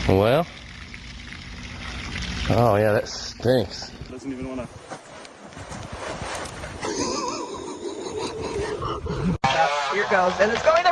Well, oh yeah, that stinks. Doesn't even want to. Here goes, and it's going